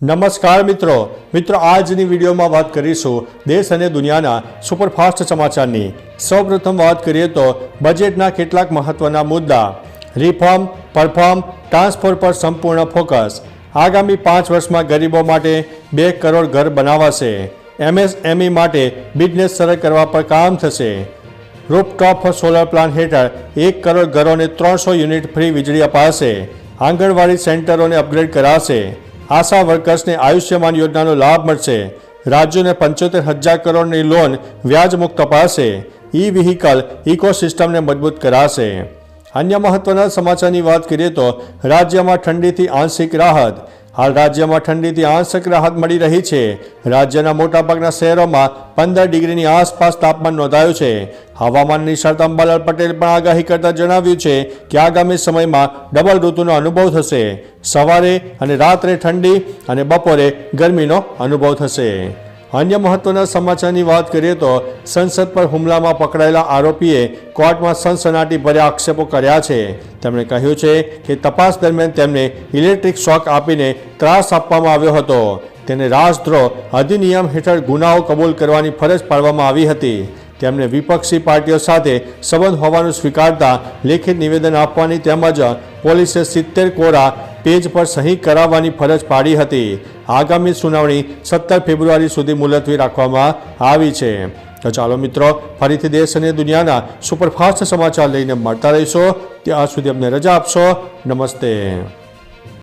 નમસ્કાર મિત્રો આજની વિડીયોમાં વાત કરીશું દેશ અને દુનિયાના સુપરફાસ્ટ સમાચારની। સૌપ્રથમ વાત કરીએ તો બજેટના કેટલાક મહત્વના મુદ્દા। રિફોર્મ, પરફોર્મ, ટ્રાન્સફોર્મ પર સંપૂર્ણ ફોકસ। આગામી 5 વર્ષમાં ગરીબો માટે 2 કરોડ ઘર બનાવાશે। MSME માટે બિઝનેસ સરળ કરવા પર કામ થશે। રૂફટોપ સોલર પ્લાન્ટ હેઠળ 1 કરોડ ઘરોને 300 યુનિટ ફ્રી વીજળી અપાશે। આંગણવાડી સેન્ટરોને અપગ્રેડ કરાશે। આશા વર્કર્સને આયુષ્યમાન યોજનાનો લાભ મળશે। રાજ્યોને 75,000 કરોડની લોન વ્યાજ મુક્ત અપાશે। ઈ વ્હીકલ ઇકોસિસ્ટમને મજબૂત કરાશે। અન્ય મહત્વના સમાચારની વાત કરીએ તો રાજ્યમાં ઠંડીથી આંશિક રાહત। હાલ રાજ્યમાં ઠંડીથી આંશિક રાહત મળી રહી છે। રાજ્યના મોટાભાગના શહેરોમાં 15 ડિગ્રીની આસપાસ તાપમાન નોંધાયું છે। હવામાન નિષ્ણાત અંબાલાલ પટેલ પણ આગાહી કરતા જણાવ્યું છે કે આગામી સમયમાં ડબલ ઋતુનો અનુભવ થશે। સવારે અને રાત્રે ઠંડી અને બપોરે ગરમીનો અનુભવ થશે। અન્ય મહત્વના સમાચારની વાત કરીએ તો સંસદ પર હુમલામાં પકડાયેલા આરોપીએ કોર્ટમાં સનસનાટીભર્યા આક્ષેપો કર્યા છે। તેમણે કહ્યું છે કે તપાસ દરમિયાન તેમને ઇલેક્ટ્રિક શોક આપીને ત્રાસ આપવામાં આવ્યો હતો। તેને રાજદ્રોહ અધિનિયમ હેઠળ ગુનાઓ કબૂલ કરવાની ફરજ પાડવામાં આવી હતી। તેમને વિપક્ષી પાર્ટીઓ સાથે સંબંધ હોવાનું સ્વીકારતા લેખિત નિવેદન આપવાની તેમજ પોલીસે 70 કોરા પેજ પર સહી કરાવવાની ફરજ પાડી હતી। આગામી સુનાવણી 17 ફેબ્રુઆરી સુધી મુલતવી રાખવામાં આવી છે। તો ચાલો મિત્રો, ફરીથી દેશ અને દુનિયાના સુપરફાસ્ટ સમાચાર લઈને મળતા રહીશો। ત્યાં સુધી અમને રજા આપશો। નમસ્તે।